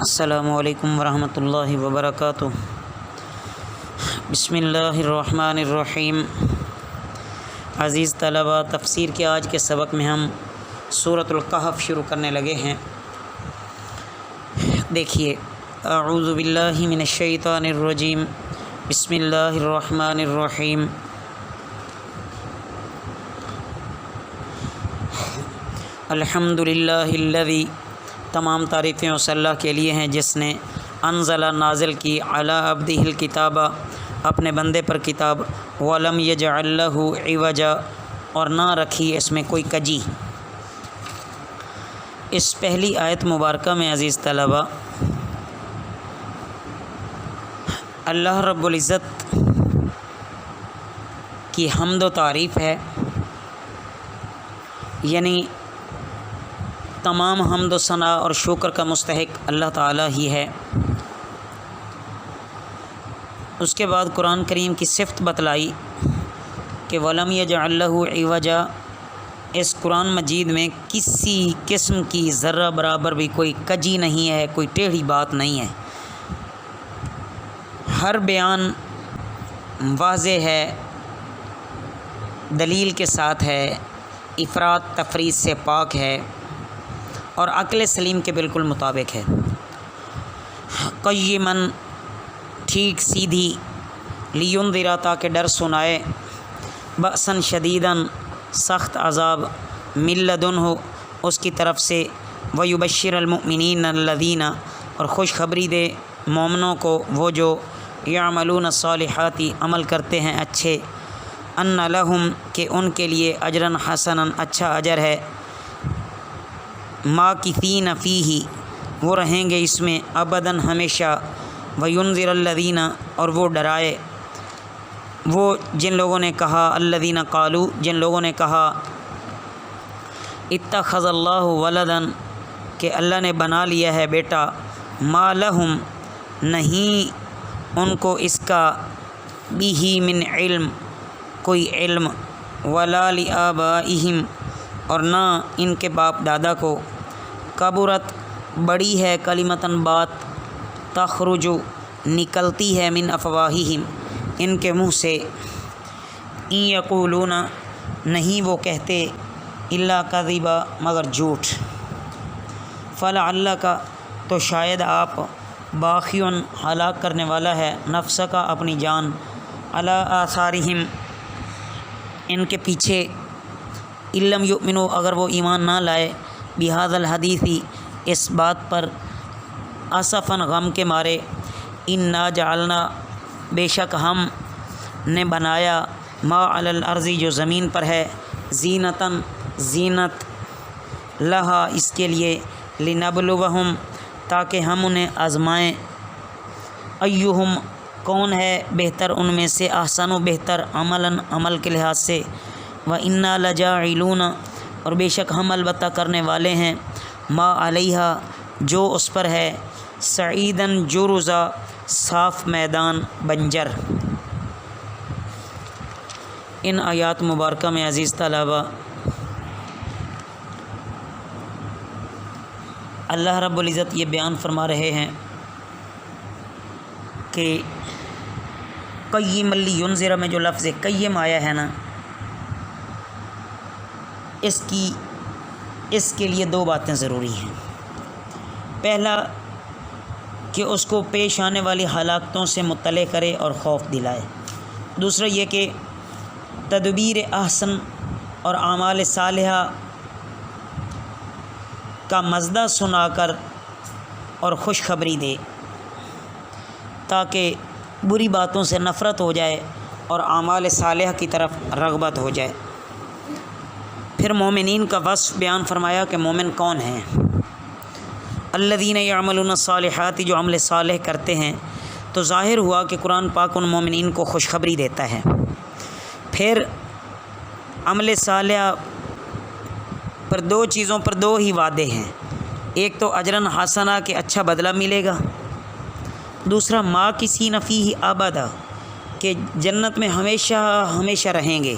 السلام علیکم ورحمۃ اللہ وبرکاتہ۔ بسم اللہ الرحمن الرحیم۔ عزیز طلباء، تفسیر کے آج کے سبق میں ہم سورۃ الکہف شروع کرنے لگے ہیں۔ دیکھیے، اعوذ باللہ من الشیطان الرجیم، بسم اللہ الرحمن الرحیم۔ الحمد للہ الذی، تمام تعریفیں اس اللہ کے لیے ہیں جس نے انزل، نازل کی، علی عبدہ الکتاب، اپنے بندے پر کتاب، ولم یجعل لہ عوجا، اور نہ رکھی اس میں کوئی کجی۔ اس پہلی آیت مبارکہ میں عزیز طلباء، اللہ رب العزت کی حمد و تعریف ہے، یعنی تمام حمد و ثنا اور شکر کا مستحق اللہ تعالیٰ ہی ہے۔ اس کے بعد قرآن کریم کی صفت بتلائی کہ وَلَمْ يَجْعَلْ لَهُ عِوَجًا، اس قرآن مجید میں کسی قسم کی ذرہ برابر بھی کوئی کجی نہیں ہے، کوئی ٹیڑھی بات نہیں ہے۔ ہر بیان واضح ہے، دلیل کے ساتھ ہے، افراط تفریط سے پاک ہے اور عقل سلیم کے بالکل مطابق ہے۔ قیماً، ٹھیک سیدھی، لینذر، تاکہ ڈر سنائے، بأساً شدیداً، سخت عذاب، من لدنہ، اس کی طرف سے، ویبشر المؤمنین الذین، اور خوشخبری دے مومنوں کو وہ جو یعملون الصالحات، عمل کرتے ہیں اچھے، ان لہم، کہ ان کے لیے، اجرا حسنا، اچھا اجر ہے، ماکثین فیہ، وہ رہیں گے اس میں ابداً، ہمیشہ، وینذر الذین، اور وہ ڈرائے وہ جن لوگوں نے کہا، الذین قالوا، جن لوگوں نے کہا، اتخذ اللہ ولدا، کہ اللہ نے بنا لیا ہے بیٹا، ما لہم، نہیں ان کو اس کا، بھی من علم، کوئی علم، ولا لآبائہم، اور نہ ان کے باپ دادا کو، کبرت، بڑی ہے، کلمتاً بات، تخرج، نکلتی ہے، من افواہہم، ان کے منہ سے، ان یقولون، نہیں وہ کہتے، الا کذبا، مگر جھوٹ، فلعلک، تو شاید آپ، باخیٌ، ہلاک کرنے والا ہے، نفس کا، اپنی جان، علی آثارہم، ان کے پیچھے، ان لم یؤمنوا، اگر وہ ایمان نہ لائے، بہذا الحدیث، اس بات پر، اسفاً، غم کے مارے، انا جعلنا، بے شک ہم نے بنایا، ما علی الارض، جو زمین پر ہے، زینتاً، زینت، لہا، اس کے لیے، لنبلوہم، تاکہ ہم انہیں آزمائیں، ایہم، کون ہے بہتر ان میں سے، احسن، و بہتر، عملاً، عمل کے لحاظ سے، وَإِنَّا لَجَاعِلُونَ، اور بے شک ہم البتہ کرنے والے ہیں، ما علیہا، جو اس پر ہے، صعیداً جرزا، صاف میدان، بنجر۔ ان آیات مبارکہ میں عزیز طلباء، اللہ رب العزت یہ بیان فرما رہے ہیں کہ قیم لینذر میں جو لفظ قیم آیا ہے نا، اس کے لیے دو باتیں ضروری ہیں۔ پہلا کہ اس کو پیش آنے والی ہلاکتوں سے مطلع کرے اور خوف دلائے۔ دوسرا یہ کہ تدبیر احسن اور اعمال صالحہ کا مزدہ سنا کر اور خوشخبری دے، تاکہ بری باتوں سے نفرت ہو جائے اور اعمال صالحہ کی طرف رغبت ہو جائے۔ پھر مومنین کا وصف بیان فرمایا کہ مومن کون ہیں، الذین یعملون الصالحات، جو عمل صالح کرتے ہیں، تو ظاہر ہوا کہ قرآن پاک ان مومنین کو خوشخبری دیتا ہے۔ پھر عمل صالح پر دو چیزوں پر دو ہی وعدے ہیں، ایک تو اجراً حسنا، کہ اچھا بدلہ ملے گا، دوسرا ماکثین فیہ ابدا، کہ جنت میں ہمیشہ ہمیشہ رہیں گے،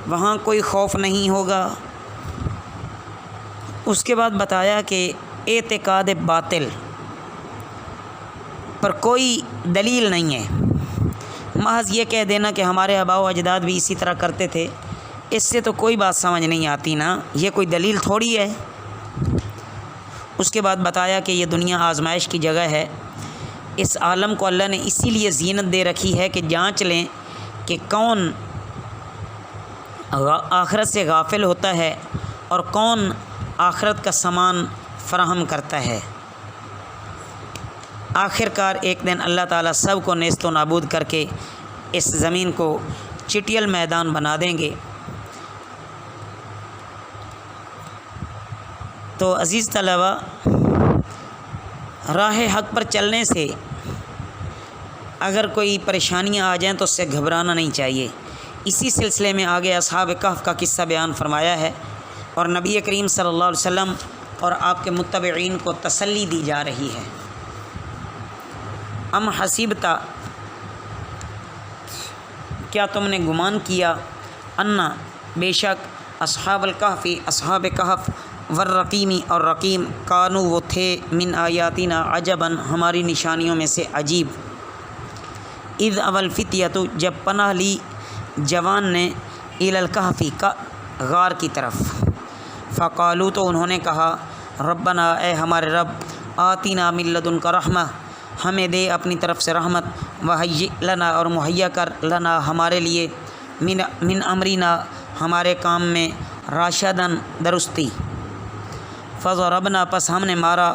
وہاں کوئی خوف نہیں ہوگا۔ اس کے بعد بتایا کہ اعتقاد باطل پر کوئی دلیل نہیں ہے۔ محض یہ کہہ دینا کہ ہمارے آباء و اجداد بھی اسی طرح کرتے تھے، اس سے تو کوئی بات سمجھ نہیں آتی نا، یہ کوئی دلیل تھوڑی ہے۔ اس کے بعد بتایا کہ یہ دنیا آزمائش کی جگہ ہے، اس عالم کو اللہ نے اسی لیے زینت دے رکھی ہے کہ جانچ لیں کہ کون آخرت سے غافل ہوتا ہے اور کون آخرت کا سامان فراہم کرتا ہے۔ آخر کار ایک دن اللہ تعالیٰ سب کو نیست و نابود کر کے اس زمین کو چٹیل میدان بنا دیں گے۔ تو عزیز طلبہ، راہ حق پر چلنے سے اگر کوئی پریشانیاں آ جائیں تو اس سے گھبرانا نہیں چاہیے۔ اسی سلسلے میں آگے اصحاب کہف کا قصہ بیان فرمایا ہے اور نبی کریم صلی اللہ علیہ وسلم اور آپ کے متبعین کو تسلی دی جا رہی ہے۔ ام حسیبتا، کیا تم نے گمان کیا، انا بے شک اصحاب الکہف، اصحاب کہف، والرقیمی اور رقیم، کانو وہ تھے، من آیاتنا عجباً ہماری نشانیوں میں سے عجیب، اذ اول فتیۃ جب پناہ لی جوان نے، الی الکہف کا غار کی طرف، فقالو تو انہوں نے کہا، ربنا اے ہمارے رب، آتینا من لدنک رحمہ ہمیں دے اپنی طرف سے رحمت، وہیئ لنا اور مہیا کر لنا ہمارے لیے، من امرنا ہمارے کام میں، راشداً درستی، فضربنا پس ہم نے مارا،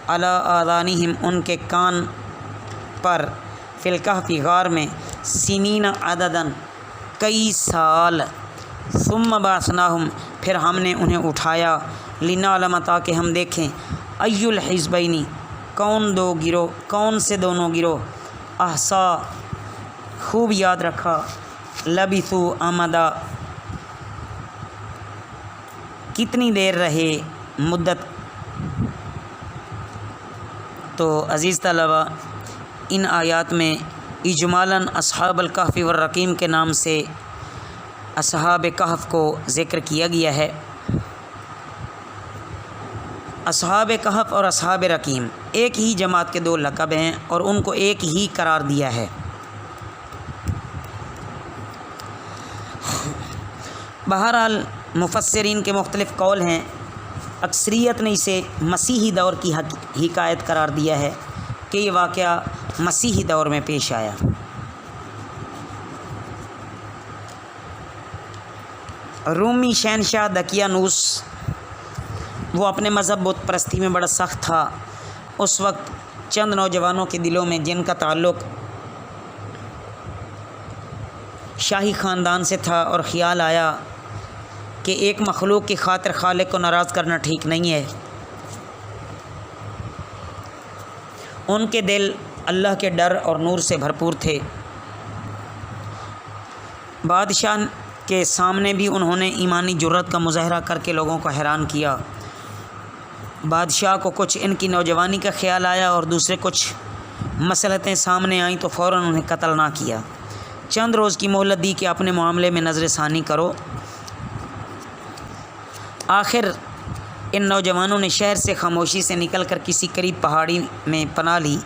علی آذانہم ان کے کان پر، فی الکہف غار میں، سنین عدداً کئی سال، ثم بعثناہم پھر ہم نے انہیں اٹھایا، لنعلم تاکہ ہم دیکھیں، ای الحزبین کون سے دونوں گروہ، احصا خوب یاد رکھا، لبثوا امدا کتنی دیر رہے مدت۔ تو عزیز طلبہ، ان آیات میں اجمالاً اصحاب الکہف والرقیم کے نام سے اصحاب کہف کو ذکر کیا گیا ہے۔ اصحاب کہف اور اصحاب رقیم ایک ہی جماعت کے دو لقب ہیں اور ان کو ایک ہی قرار دیا ہے۔ بہرحال مفسرین کے مختلف قول ہیں، اکثریت نے اسے مسیحی دور کی حکایت قرار دیا ہے کہ یہ واقعہ مسیحی دور میں پیش آیا۔ رومی شہنشاہ دقیانوس، وہ اپنے مذہب بت پرستی میں بڑا سخت تھا۔ اس وقت چند نوجوانوں کے دلوں میں جن کا تعلق شاہی خاندان سے تھا اور خیال آیا کہ ایک مخلوق کی خاطر خالق کو ناراض کرنا ٹھیک نہیں ہے، ان کے دل اللہ کے ڈر اور نور سے بھرپور تھے۔ بادشاہ کے سامنے بھی انہوں نے ایمانی جرات کا مظاہرہ کر کے لوگوں کو حیران کیا۔ بادشاہ کو کچھ ان کی نوجوانی کا خیال آیا اور دوسرے کچھ مصلحتیں سامنے آئیں تو فوراً انہیں قتل نہ کیا، چند روز کی مہلت دی کہ اپنے معاملے میں نظر ثانی کرو۔ آخر ان نوجوانوں نے شہر سے خاموشی سے نکل کر کسی قریب پہاڑی میں پناہ لی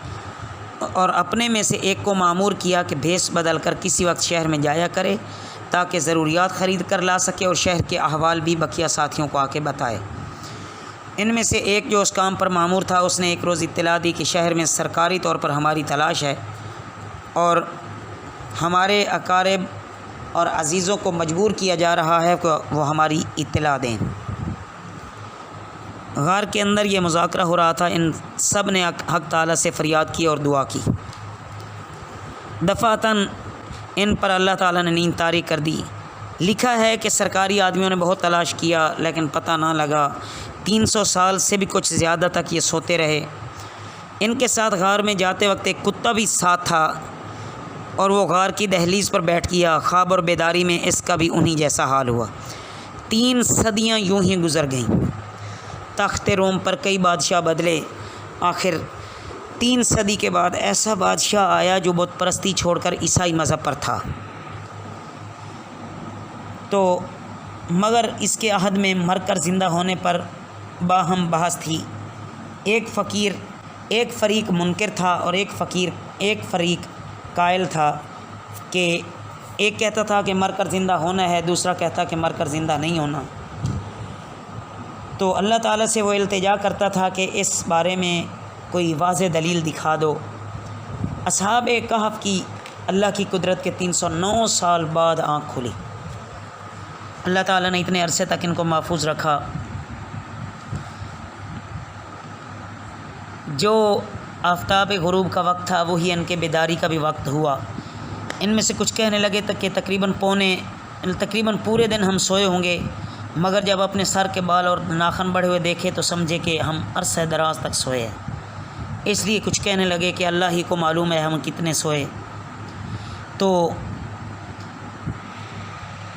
اور اپنے میں سے ایک کو مامور کیا کہ بھیس بدل کر کسی وقت شہر میں جایا کرے تاکہ ضروریات خرید کر لا سکے اور شہر کے احوال بھی بقیہ ساتھیوں کو آ کے بتائے۔ ان میں سے ایک جو اس کام پر مامور تھا، اس نے ایک روز اطلاع دی کہ شہر میں سرکاری طور پر ہماری تلاش ہے اور ہمارے اقارب اور عزیزوں کو مجبور کیا جا رہا ہے کہ وہ ہماری اطلاع دیں۔ غار کے اندر یہ مذاکرہ ہو رہا تھا، ان سب نے حق تعالیٰ سے فریاد کی اور دعا کی۔ دفعتاً ان پر اللہ تعالیٰ نے نیند طاری کر دی۔ لکھا ہے کہ سرکاری آدمیوں نے بہت تلاش کیا لیکن پتہ نہ لگا، 300 سال سے بھی کچھ زیادہ تک یہ سوتے رہے۔ ان کے ساتھ غار میں جاتے وقت ایک کتا بھی ساتھ تھا اور وہ غار کی دہلیز پر بیٹھ گیا۔ خواب اور بیداری میں اس کا بھی انہی جیسا حال ہوا۔ 3 صدیاں یوں ہی گزر گئیں۔ تخت روم پر کئی بادشاہ بدلے، آخر 3 صدی کے بعد ایسا بادشاہ آیا جو بت پرستی چھوڑ کر عیسائی مذہب پر تھا۔ تو مگر اس کے عہد میں مر کر زندہ ہونے پر باہم بحث تھی۔ ایک فقیر ایک فریق منکر تھا اور ایک فریق قائل تھا کہ ایک کہتا تھا کہ مر کر زندہ ہونا ہے، دوسرا کہتا کہ مر کر زندہ نہیں ہونا۔ تو اللہ تعالیٰ سے وہ التجا کرتا تھا کہ اس بارے میں کوئی واضح دلیل دکھا دو۔ اصحاب کہف کی اللہ کی قدرت کے 309 سال بعد آنکھ کھلی۔ اللہ تعالیٰ نے اتنے عرصے تک ان کو محفوظ رکھا۔ جو آفتاب غروب کا وقت تھا وہی ان کے بیداری کا بھی وقت ہوا۔ ان میں سے کچھ کہنے لگے تک کہ تقریباً پورے دن ہم سوئے ہوں گے، مگر جب اپنے سر کے بال اور ناخن بڑھے ہوئے دیکھے تو سمجھے کہ ہم عرصہ دراز تک سوئے ہیں۔ اس لیے کچھ کہنے لگے کہ اللہ ہی کو معلوم ہے ہم کتنے سوئے۔ تو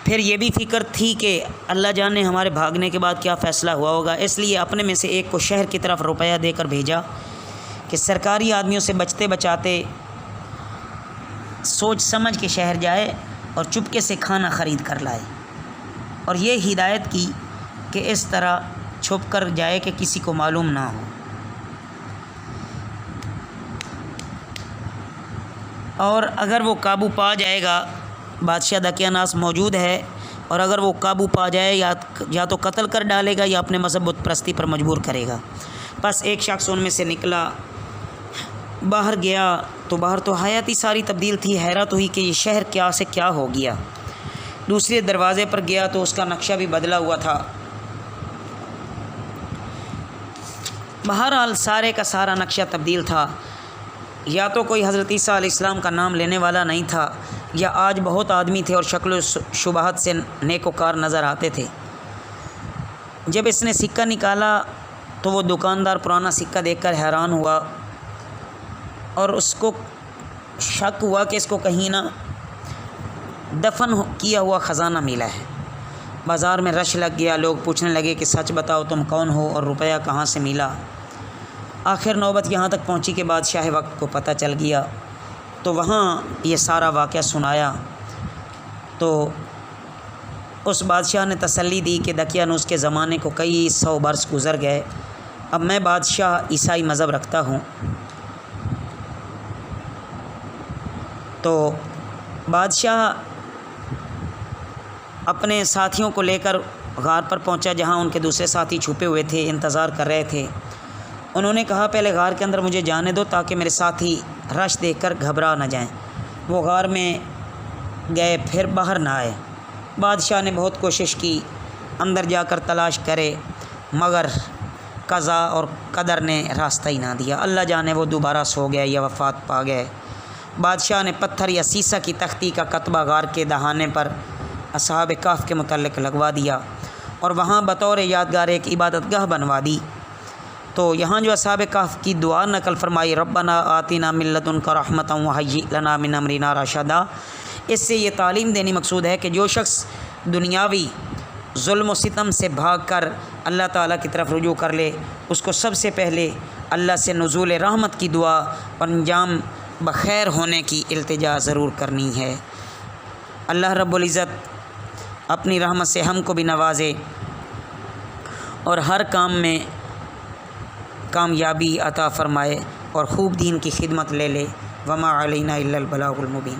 پھر یہ بھی فکر تھی کہ اللہ جانے ہمارے بھاگنے کے بعد کیا فیصلہ ہوا ہوگا، اس لیے اپنے میں سے ایک کو شہر کی طرف روپیہ دے کر بھیجا کہ سرکاری آدمیوں سے بچتے بچاتے سوچ سمجھ کے شہر جائے اور چپکے سے کھانا خرید کر لائے، اور یہ ہدایت کی کہ اس طرح چھپ کر جائے کہ کسی کو معلوم نہ ہو۔ اور اگر وہ قابو پا جائے گا، بادشاہ دقیاناس موجود ہے، اور اگر وہ قابو پا جائے یا تو قتل کر ڈالے گا یا اپنے مذہب بت پرستی پر مجبور کرے گا۔ بس ایک شخص ان میں سے نکلا، باہر گیا تو باہر تو حیاتی ساری تبدیل تھی، حیرت ہوئی کہ یہ شہر کیا سے کیا ہو گیا۔ دوسرے دروازے پر گیا تو اس کا نقشہ بھی بدلا ہوا تھا۔ بہرحال سارے کا سارا نقشہ تبدیل تھا۔ یا تو کوئی حضرت عیسیٰ علیہ السلام کا نام لینے والا نہیں تھا، یا آج بہت آدمی تھے اور شکل و شبہات سے نیک و کار نظر آتے تھے۔ جب اس نے سکہ نکالا تو وہ دکاندار پرانا سکہ دیکھ کر حیران ہوا، اور اس کو شک ہوا کہ اس کو کہیں نہ دفن کیا ہوا خزانہ ملا ہے۔ بازار میں رش لگ گیا، لوگ پوچھنے لگے کہ سچ بتاؤ تم کون ہو اور روپیہ کہاں سے ملا۔ آخر نوبت یہاں تک پہنچی کہ بادشاہ وقت کو پتہ چل گیا، تو وہاں یہ سارا واقعہ سنایا۔ تو اس بادشاہ نے تسلی دی کہ دقیانوس کے زمانے کو کئی 100 برس گزر گئے، اب میں بادشاہ عیسائی مذہب رکھتا ہوں۔ تو بادشاہ اپنے ساتھیوں کو لے کر غار پر پہنچا جہاں ان کے دوسرے ساتھی چھپے ہوئے تھے، انتظار کر رہے تھے۔ انہوں نے کہا پہلے غار کے اندر مجھے جانے دو تاکہ میرے ساتھی رش دیکھ کر گھبرا نہ جائیں۔ وہ غار میں گئے، پھر باہر نہ آئے۔ بادشاہ نے بہت کوشش کی اندر جا کر تلاش کرے، مگر قضا اور قدر نے راستہ ہی نہ دیا۔ اللہ جانے وہ دوبارہ سو گئے یا وفات پا گئے۔ بادشاہ نے پتھر یا سیسہ کی تختی کا کتبہ غار کے دہانے پر اصحاب کہف کے متعلق لگوا دیا اور وہاں بطور یادگار ایک عبادت گاہ بنوا دی۔ تو یہاں جو اصحاب کہف کی دعا نقل فرمائی، ربنا آتنا من لدنک رحمۃ وہیئ لنا من امرنا رشدا، اس سے یہ تعلیم دینی مقصود ہے کہ جو شخص دنیاوی ظلم و ستم سے بھاگ کر اللہ تعالیٰ کی طرف رجوع کر لے، اس کو سب سے پہلے اللہ سے نزول رحمت کی دعا اور انجام بخیر ہونے کی التجا ضرور کرنی ہے۔ اللہ رب العزت اپنی رحمت سے ہم کو بھی نوازے اور ہر کام میں کامیابی عطا فرمائے اور خوب دین کی خدمت لے لے۔ وما علینا الا البلاغ المبین۔